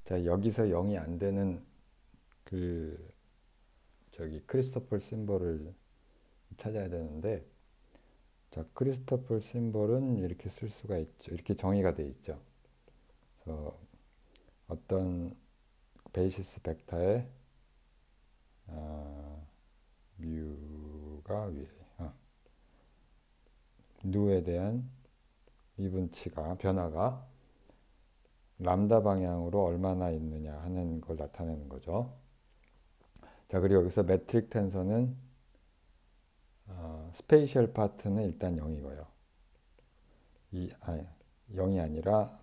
자, 여기서 0이 안 되는 크리스토퍼 심볼을 찾아야 되는데, 자, 크리스토퍼 심볼은 이렇게 쓸 수가 있죠. 이렇게 정의가 돼 있죠. 그래서 어떤 베이시스 벡터의 뮤가 위에 누에 대한 미분치가 변화가 람다 방향으로 얼마나 있느냐 하는 걸 나타내는 거죠. 자, 그리고 여기서 매트릭 텐서는 스페이셜 파트는 일단 0이고요. 0이 아니라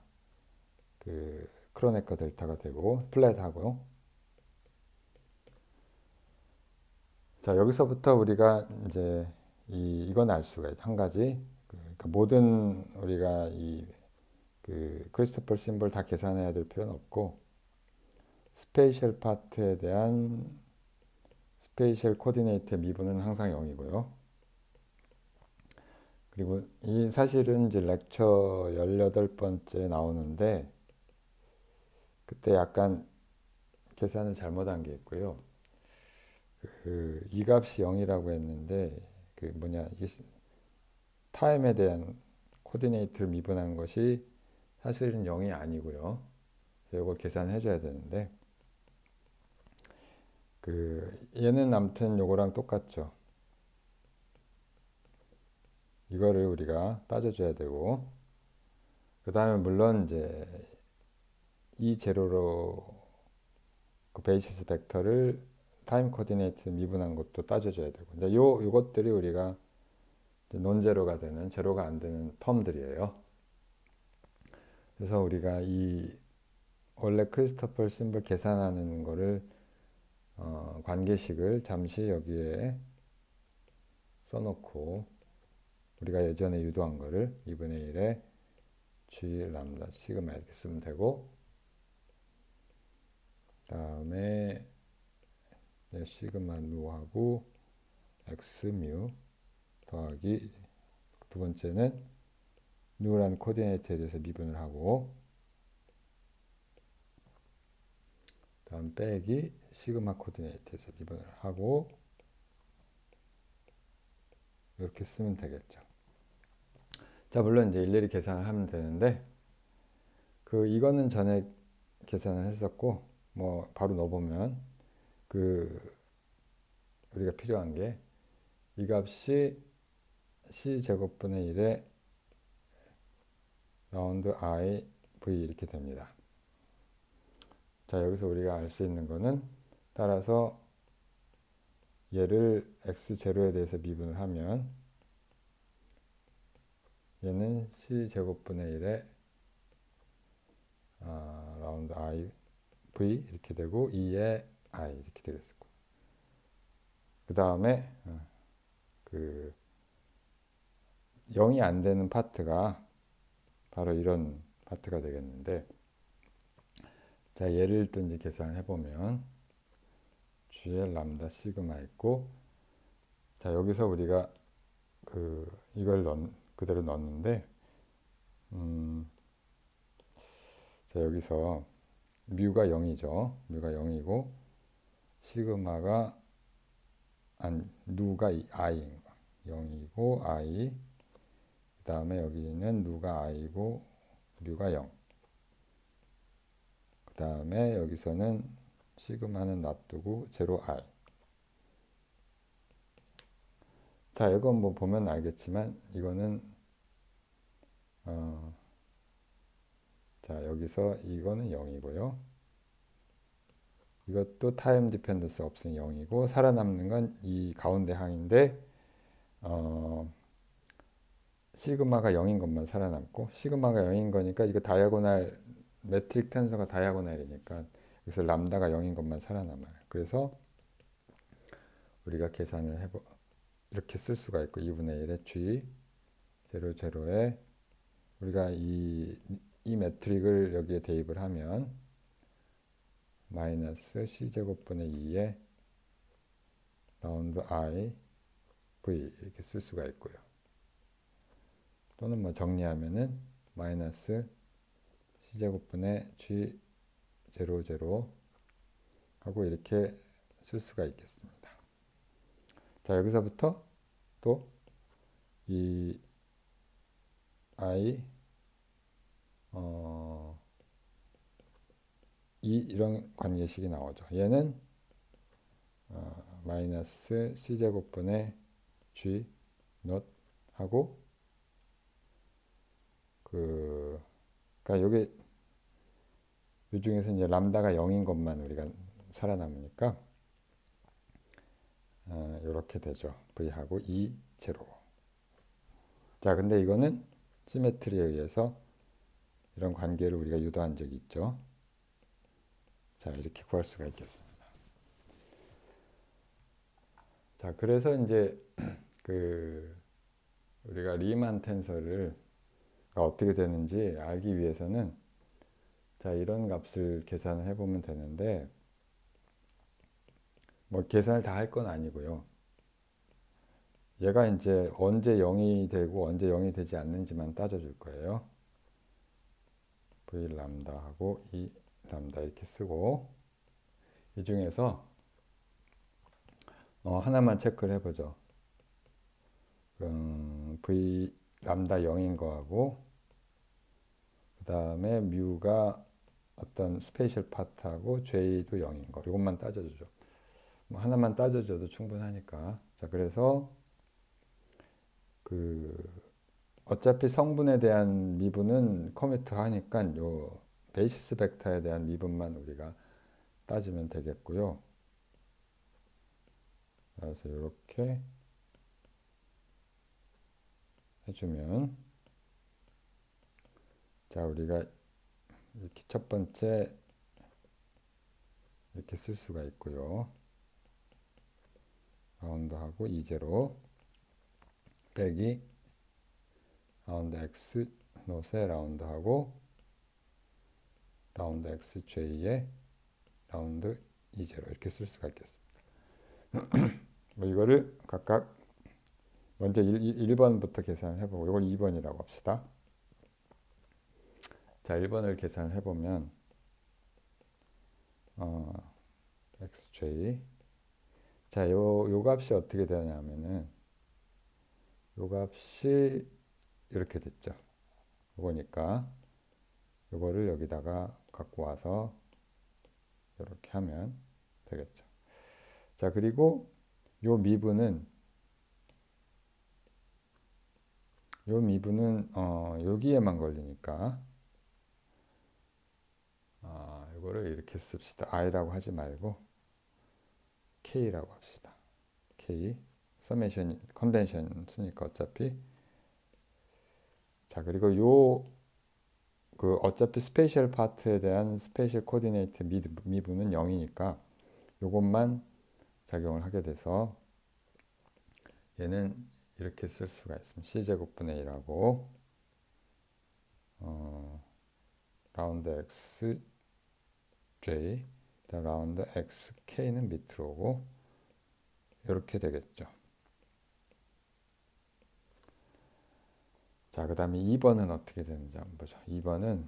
크로네커 델타가 되고 플랫하고요. 자, 여기서부터 우리가 이제 이건 알 수가 있죠. 한 가지. 그러니까 모든 우리가 크리스토퍼 심볼 다 계산해야 될 필요는 없고, 스페이셜 파트에 대한 스페이셜 코디네이트의 미분은 항상 0이고요. 그리고 이 사실은 이제 렉처 18번째 나오는데, 그때 약간 계산을 잘못한 게 있고요. 이 값이 0이라고 했는데, 이게 타임에 대한 코디네이트를 미분한 것이 사실은 0이 아니고요. 그래서 이걸 계산해 줘야 되는데, 얘는 아무튼 요거랑 똑같죠. 이거를 우리가 따져줘야 되고, 그 다음에 물론 이제 이 제로로 그 베이시스 벡터를 타임 코디네이트 미분한 것도 따져줘야 되고, 이제 요것들이 우리가 논제로가 되는, 제로가 안 되는 텀들이에요. 그래서 우리가 원래 크리스토퍼 심볼 계산하는 거를 관계식을 잠시 여기에 써놓고, 우리가 예전에 유도한 거를 2분의 1에 G 람다 시그마 이렇게 쓰면 되고, 다음에 시그마 누하고 x 뮤 더하기 두 번째는 누란 코디네이트에 대해서 미분을 하고, 다음 빼기 시그마 코디네이트에서 미분을 하고, 이렇게 쓰면 되겠죠. 자, 물론 이제 일일이 계산을 하면 되는데, 이거는 전에 계산을 했었고, 뭐 바로 넣어보면 우리가 필요한 게 이 값이 c 제곱분의 1에 라운드 i v 이렇게 됩니다. 자, 여기서 우리가 알 수 있는 거는, 따라서 얘를 x0에 대해서 미분을 하면 얘는 c 제곱분의 1에 라운드 i v 이렇게 되고 2에 i 이렇게 되겠고, 그 다음에 0이 안 되는 파트가 바로 이런 파트가 되겠는데, 자, 얘를 또 이제 계산해 보면 g의 람다 시그마 있고, 자, 여기서 우리가 이걸 그대로 넣었는데, 자, 여기서 뮤가 0이죠. 뮤가 0이고 시그마가 누가 i인 거 0이고 i, 그 다음에 여기는 누가 i고 뮤가 0, 그 다음에 여기서는 시그마는 놔두고 0i. 자, 이건 뭐 보면 알겠지만 이거는 자, 여기서 이거는 0이고요. 이것도 타임 디펜던스 없으니 0이고, 살아남는 건 이 가운데 항인데, 시그마가 0인 것만 살아남고, 시그마가 0인 거니까 이거 다이아고날, 매트릭 텐서가 다이아고날이니까 그래서 람다가 0인 것만 살아남아요. 그래서 우리가 계산을 이렇게 쓸 수가 있고, 2분의 1에 g 0, 0에 우리가 이 매트릭을 여기에 대입을 하면 마이너스 c제곱분의 2에 라운드 i v 이렇게 쓸 수가 있고요. 또는 뭐 정리하면은 마이너스 c제곱분의 g 제로 제로 하고 이렇게 쓸 수가 있겠습니다. 자, 여기서부터 또 이 I 이런 관계식이 나오죠. 얘는 마이너스 c제곱분의 g not 하고 그러니까 여기 이 중에서 이제 람다가 0인 것만 우리가 살아남으니까 이렇게 되죠. v하고 2 제로. 자, 근데 이거는 시메트리에 의해서 이런 관계를 우리가 유도한 적이 있죠. 자, 이렇게 구할 수가 있겠습니다. 자, 그래서 이제 우리가 리만 텐서를 어떻게 되는지 알기 위해서는 자, 이런 값을 계산을 해보면 되는데 뭐 계산을 다 할 건 아니고요. 얘가 이제 언제 0이 되고 언제 0이 되지 않는지만 따져줄 거예요. v 람다하고 이 람다 이렇게 쓰고 이 중에서 하나만 체크를 해보죠. v 람다 0인 거하고 그 다음에 뮤가 어떤 스페이셜 파트하고 j도 0인 거 이것만 따져주죠. 뭐 하나만 따져줘도 충분하니까. 자, 그래서 어차피 성분에 대한 미분은 커뮤트 하니까 요 베이시스 벡터에 대한 미분만 우리가 따지면 되겠고요. 그래서 이렇게 해주면 자, 우리가 이렇게 첫 번째 이렇게 쓸 수가 있고요. 라운드하고 2제로 빼기 라운드 x 노세 라운드하고 라운드 xj에 라운드 2제로 이렇게 쓸 수가 있겠습니다. 뭐 이거를 각각 먼저 1번부터 계산을 해보고 이걸 2번이라고 합시다. 자, 1번을 계산을 해보면 xj 자, 요 값이 어떻게 되냐면은 요 값이 이렇게 됐죠. 요거니까 요거를 여기다가 갖고 와서 이렇게 하면 되겠죠. 자, 그리고 요 미분은 여기에만 걸리니까 요거를 이렇게 씁시다. i라고 하지 말고 k라고 합시다. k 서메이션 컨벤션 쓰니까 어차피 자, 그리고 어차피 스페이셜 파트에 대한 스페이셜 코디네이트 미분은 0이니까 요것만 작용을 하게 돼서 얘는 이렇게 쓸 수가 있습니다. c제곱분의 1하고 라운드 xj 라운드 xk는 밑으로 오고 이렇게 되겠죠. 자, 그 다음에 2번은 어떻게 되는지 한번 보죠. 2번은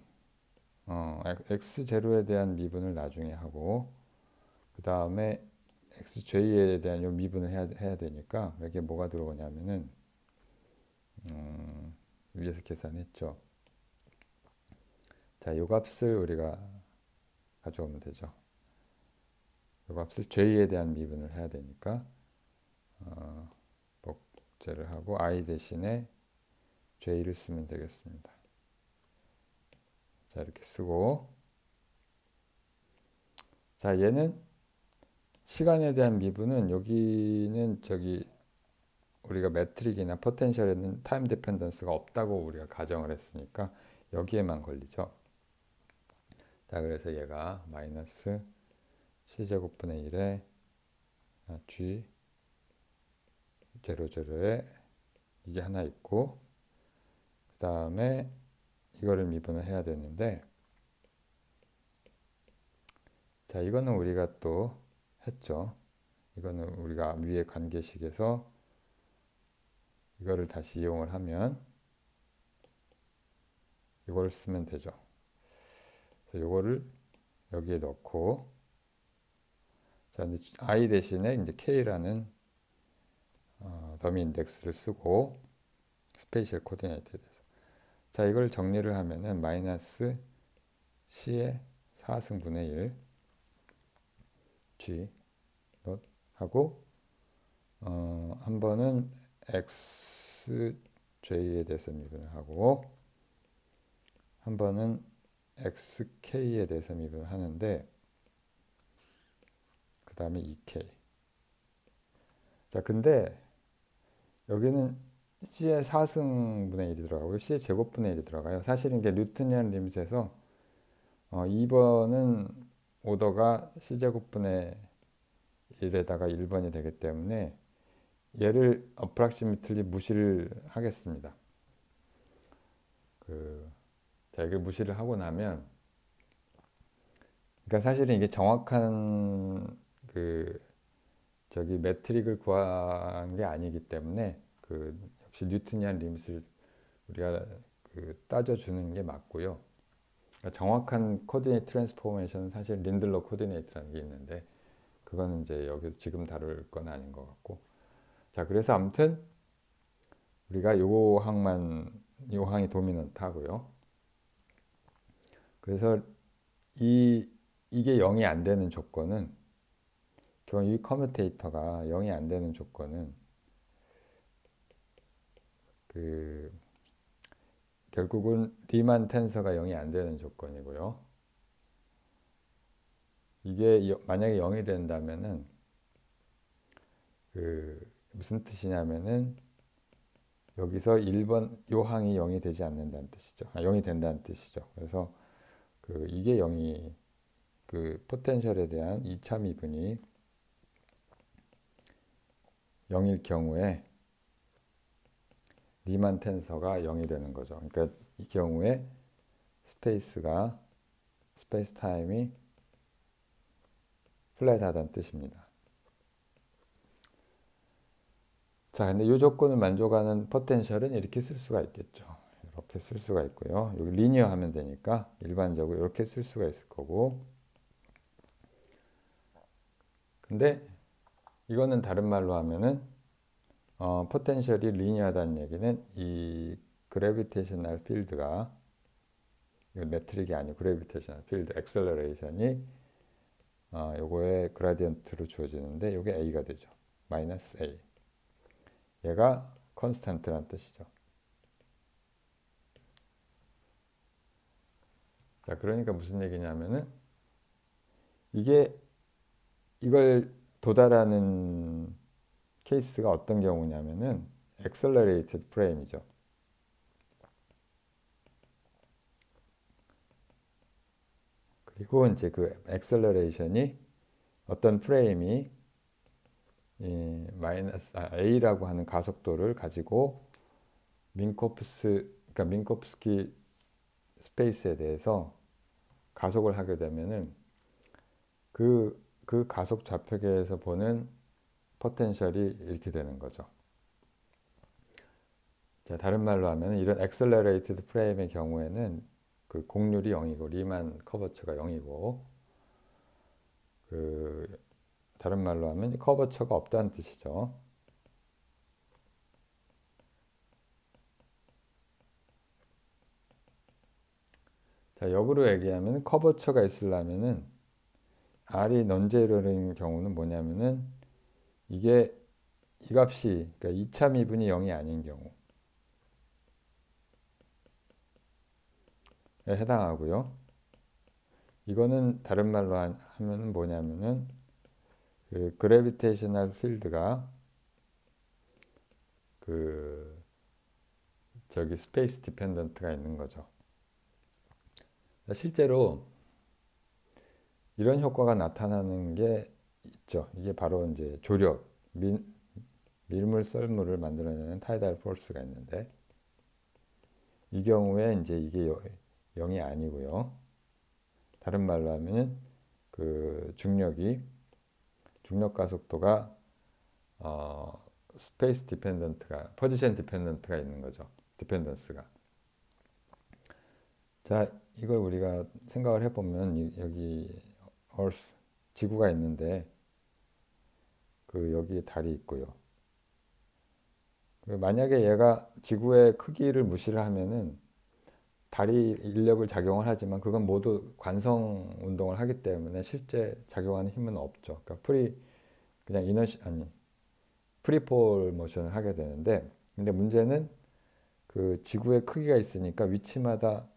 x제로에 대한 미분을 나중에 하고 그 다음에 xj에 대한 요 미분을 해야 되니까 여기에 뭐가 들어오냐면은 위에서 계산했죠. 자, 요 값을 우리가 가져오면 되죠. 요 값을 j에 대한 미분을 해야 되니까 복제를 하고 i 대신에 j를 쓰면 되겠습니다. 자, 이렇게 쓰고 자, 얘는 시간에 대한 미분은 여기는 우리가 매트릭이나 포텐셜에는 타임 디펜던스가 없다고 우리가 가정을 했으니까 여기에만 걸리죠. 자, 그래서 얘가 마이너스 c제곱분의 1에 g 제로에 이게 하나 있고 그 다음에 이거를 미분을 해야 되는데 자, 이거는 우리가 또 했죠. 이거는 우리가 위의 관계식에서 이거를 다시 이용을 하면 이걸 쓰면 되죠. 그래서 이거를 여기에 넣고, 자, 이제 I 대신에 이제 K라는 더미 인덱스를 쓰고 스페이셜 코디네이트에 대해서. 자, 이걸 정리를 하면은 마이너스 C의 4승분의 1 G 넛 하고 한 번은 XJ에 대해서 미분을 하고 한 번은 XK에 대해서 미분을 하는데 그 다음에 EK. 자, 근데 여기는 C의 4승분의 1이 들어가고요. C의 제곱분의 1이 들어가요. 사실은 이게 뉴턴이안 리밋에서 2번은 오더가 C제곱분의 1에다가 1번이 되기 때문에 얘를 approximately 무시를 하겠습니다. 자, 이걸 무시를 하고 나면 그러니까 사실은 이게 정확한 매트릭을 구한 게 아니기 때문에 역시 뉴턴이안 리밋을 우리가 따져주는 게 맞고요. 그러니까 정확한 코디네이트 트랜스포메이션은 사실 린들러 코디네이트라는 게 있는데 그거는 이제 여기서 지금 다룰 건 아닌 것 같고. 자, 그래서 아무튼 우리가 요 항이 도미넌트 하고요. 그래서 이게 0이 안 되는 조건은 이 커뮤테이터가 0이 안 되는 조건은 결국은 리만 텐서가 0이 안 되는 조건이고요. 이게 만약에 0이 된다면은 무슨 뜻이냐면은 여기서 1번 요 항이 0이 되지 않는다는 뜻이죠. 0이 된다는 뜻이죠. 그래서 이게 0이 포텐셜에 대한 2차 미분이 0일 경우에 리만 텐서가 0이 되는 거죠. 그러니까 이 경우에 스페이스 타임이 플랫하다는 뜻입니다. 자, 근데 이 조건을 만족하는 포텐셜은 이렇게 쓸 수가 있겠죠. 이렇게 쓸 수가 있고요. 여기 리니어 하면 되니까 일반적으로 이렇게 쓸 수가 있을 거고. 근데 이거는 다른 말로 하면은 포텐셜이 리니어하다는 얘기는 이 그래비테이셔널 필드가 매트릭이 아니고 그래비테이셔널 필드 액셀러레이션이 요거의 그라디언트로 주어지는데 요게 A가 되죠. 마이너스 A. 얘가 컨스탄트란 뜻이죠. 자, 그러니까 무슨 얘기냐면은 이걸 도달하는 케이스가 어떤 경우냐면은 accelerated frame이죠. 그리고 이제 그 acceleration이 어떤 프레임이 A라고 하는 가속도를 가지고 그러니까 민코프스키 스페이스에 대해서 가속을 하게 되면은 그 가속 좌표계에서 보는 포텐셜이 이렇게 되는 거죠. 자, 다른 말로 하면 이런 accelerated 프레임의 경우에는 공률이 0이고 리만 커버처가 0이고 다른 말로 하면 커버처가 없다는 뜻이죠. 자, 역으로 얘기하면 커버처가 있으려면은 R이 넌제로인 경우는 뭐냐면은 이게 이 값이 그러니까 2차 미분이 0이 아닌 경우에 해당하고요. 이거는 다른 말로 하면 뭐냐면은 그래비테이셔널 필드가 스페이스 디펜던트가 있는 거죠. 실제로 이런 효과가 나타나는 게 있죠. 이게 바로 이제 조력, 밀물 썰물을 만들어내는 타이달 포스가 있는데 이 경우에 이제 이게 0이 아니고요. 다른 말로 하면은 중력 가속도가 스페이스 포지션 디펜던트가 있는 거죠. 디펜던스가. 자, 이걸 우리가 생각을 해보면 여기 Earth, 지구가 있는데 그 여기에 달이 있고요. 만약에 얘가 지구의 크기를 무시를 하면은 달이 인력을 작용을 하지만 그건 모두 관성 운동을 하기 때문에 실제 작용하는 힘은 없죠. 그러니까 그냥 이너시 아니 프리폴 모션을 하게 되는데, 근데 문제는 그 지구의 크기가 있으니까 위치마다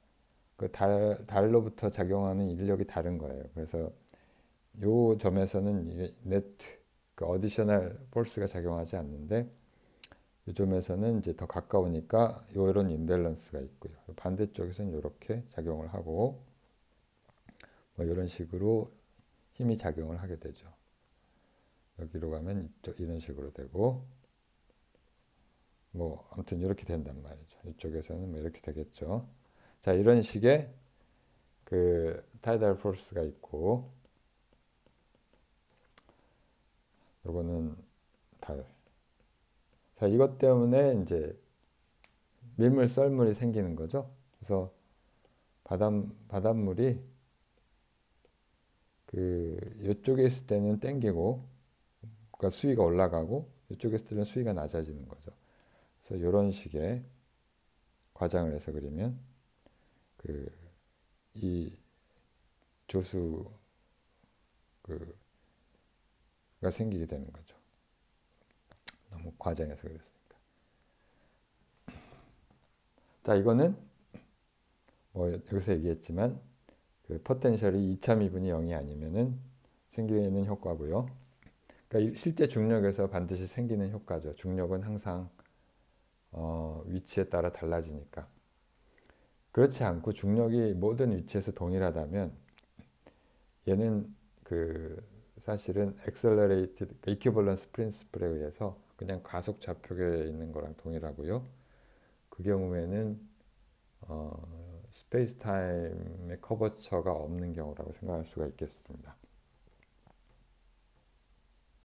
그 달로부터 작용하는 인력이 다른 거예요. 그래서 요 점에서는 이게 네트 그 어디셔널 폴스가 작용하지 않는데, 이 점에서는 이제 더 가까우니까 이런 임밸런스가 있고요. 반대쪽에서는 이렇게 작용을 하고 뭐 이런 식으로 힘이 작용을 하게 되죠. 여기로 가면 이런 식으로 되고 뭐 아무튼 이렇게 된단 말이죠. 이쪽에서는 뭐 이렇게 되겠죠. 자, 이런 식의 그 타이달 포스가 있고, 요거는 달. 자, 이것 때문에 이제 밀물 썰물이 생기는 거죠. 그래서 바닷물이 그 이쪽에 있을 때는 땡기고, 그러니까 수위가 올라가고, 이쪽에 있을 때는 수위가 낮아지는 거죠. 그래서 이런 식의 과장을 해서 그리면 그 이 조수 그가 생기게 되는 거죠. 너무 과장해서 그랬으니까. 자, 이거는 뭐 여기서 얘기했지만 그 포텐셜이 2차 미분이 0이 아니면은 생기는 효과고요. 그러니까 실제 중력에서 반드시 생기는 효과죠. 중력은 항상 위치에 따라 달라지니까. 그렇지 않고 중력이 모든 위치에서 동일하다면 얘는 그 사실은 accelerated equivalence principle에 의해서 그냥 가속 좌표계에 있는 거랑 동일하고요. 그 경우에는 스페이스 타임의 커버처가 없는 경우라고 생각할 수가 있겠습니다.